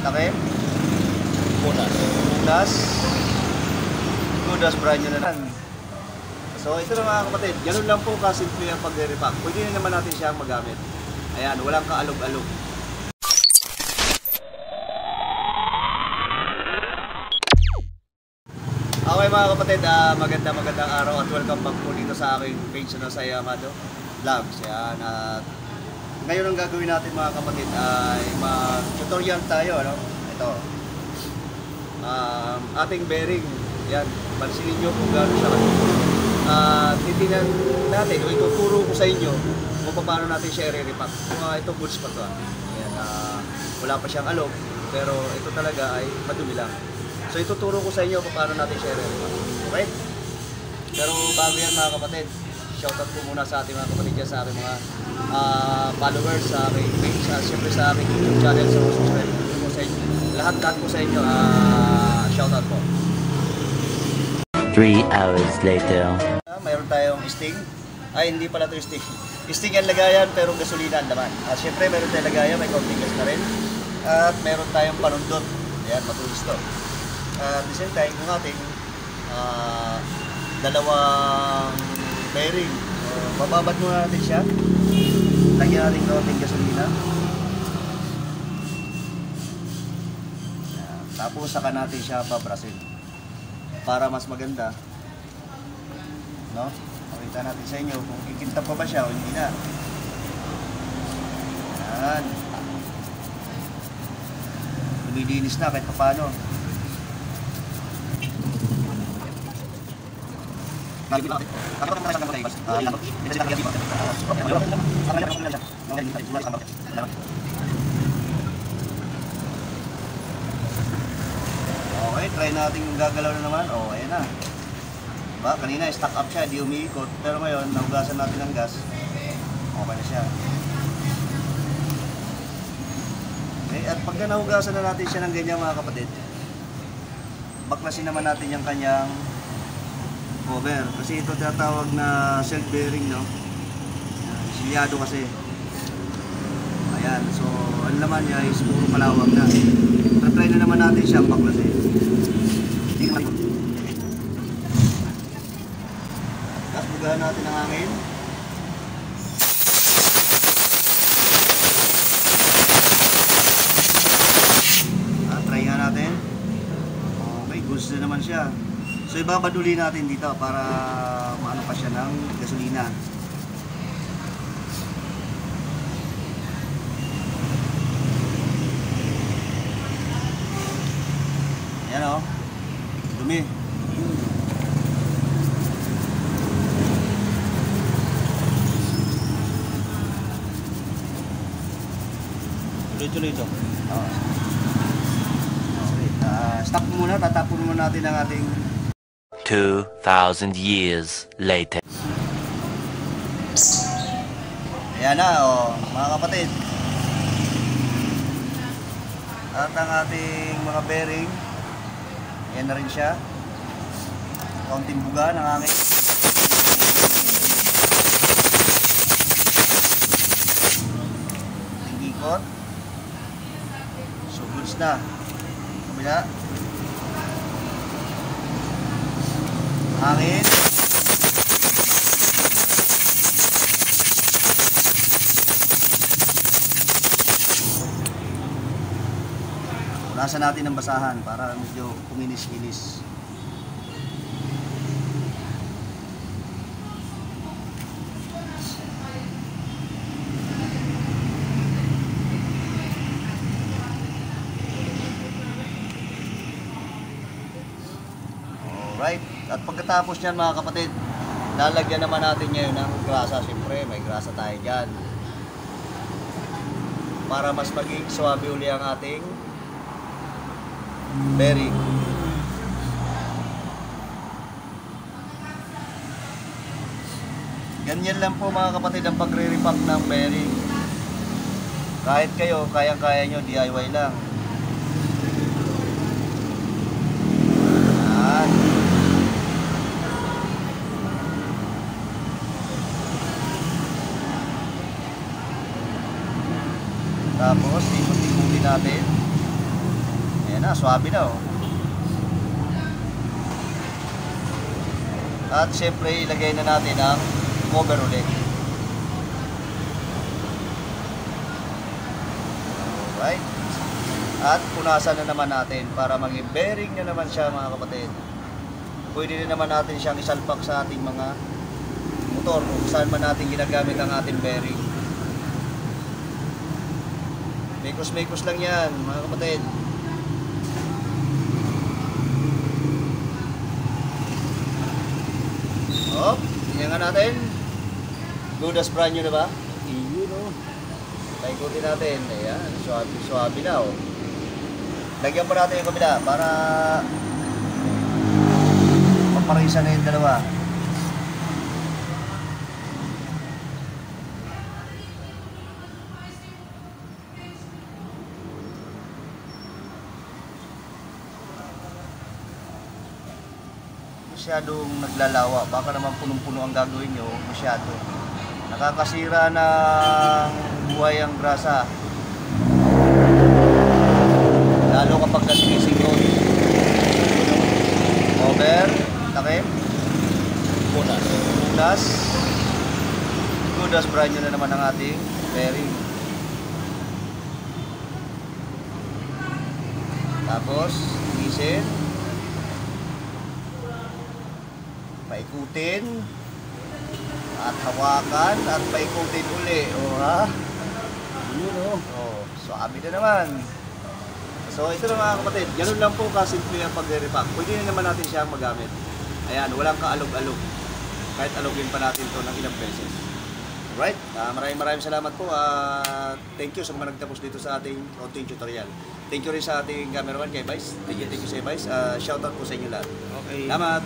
Takip. Kudas. Kudas brand nyo na lang. So ito na mga kapatid, ganun lang po kasimple ang pagre-repack. Pwede na naman natin siyang magamit. Ayan, walang kaalog-alog. Okay mga kapatid, magandang araw at welcome back po dito sa aking page na sa Yamado Vlogs. Ayan, at ngayon ang gagawin natin mga kapatid ay mag-tutorial tayo. Ano? Ito, ating bearing. Yan, pansinin nyo kung gano'n siya. Titingnan natin, o ituturo ko sa inyo kung paano natin siya i-repack. Ito goods pa to. Ayan, wala pa siyang alog, pero ito talaga ay madumi lang. So ituturo ko sa inyo kung paano natin siya i-repack. Okay? Pero bago yan mga kapatid, shoutout po muna sa ating mga kapatid dyan, sa aking mga followers, sa aking page, siyempre sa aking YouTube channel, sa subscribe po sa inyo. Lahat po sa inyo, shoutout po. 3 hours later. Mayroon tayong sting. Ay, hindi pala ito sting. Sting ang lagayan pero gasolina ang laman. Siyempre meron tayong lagayan, may konting gas na rin. At meron tayong panundot. Ayan, matulis to. At the same time, yung ating dalawang bearing. Bababad muna natin siya. Lagyan natin konting gasolina. Ayan. Tapos saka natin siya pabrasin. Para mas maganda, no? Pakita natin sa inyo kung kikintab pa ba siya o hindi na. Yan. Lumilinis na kahit paano. Okay, try natin yung gagalaw na naman. Oh, ayan na. Diba? Kanina, stuck up siya, di umiikot. Pero ngayon, nahugasan natin ng gas. Okay na siya. Okay, at pagka nahugasan na natin siya ng ganyan mga kapatid, baklasin naman natin yung kanyang cover. Kasi ito tinatawag na self-bearing, no? Silyado kasi. Ayan, so ang laman niya is puro palawag na. Try na naman natin siya baklasin. Tapos bugahan natin ang hangin. Try nga natin. Okay, goods na naman siya. So ibabaduli natin dito para maano pa siya ng gasolina. Yan o, dumi. Tuloy-tuloy ito. Okay. Stop muna, tatapon muna natin ang ating 2,000 years later. Ayan na, mga kapatid. At ang ating mga bearing, ayan na rin siya. Kaunting buga ng hangin. Tingikot. So goods na. Kabila. Hangin. Punasan natin ng basahan para medyo kuminis-kinis. Alright, at pagkatapos niyan mga kapatid, lalagyan naman natin ngayon ng grasa. Siyempre may grasa tayo dyan para mas maging swabe uli ang ating bearing. Ganyan lang po mga kapatid ang pagre-repack ng bearing. Kahit kayo, kayang-kaya nyo, DIY lang. Yan. Tapos ikot-ikutin natin. na, swabe na oh. At syempre ilagay na natin ang cover ulit. Alright. At punasan na naman natin para maging bearing na naman siya mga kapatid. Pwede rin naman natin siyang isalpak sa ating mga motor kung saan man natin ginagamit ang ating bearing. Mekos-mekos lang yan mga kapatid. Oh, tingnan nga natin. Good as brand new na ba? Iyon o. Paikutin natin. Ayan, suwabe na o. Lagyan pa natin yung kabila para magparisa na yung dalawa. Masyadong naglalawa, baka naman punong-puno ang gagawin nyo, masyado. Nakakasira ng buhay ang grasa. Lalo kapag nasisingot. Over, takip. Punas. Good as brand new na naman ang ating bearing. Tapos, isin. Paikutin at hawakan at paikutin uli. O ha? Yun o. Swabe na naman. So ito na mga kapatid, ganun lang po kasimple ang pag-repack. Pwede na naman natin siyang magamit. Ayan, walang kaalog-alog. Kahit alogin pa natin to ng ilang beses. Alright, maraming salamat po. Thank you sa mga nagtapos dito sa ating routing tutorial. Thank you rin sa ating cameraman kay Vice. Thank you sa Vice. Shoutout po sa inyo lahat. Okay. Salamat.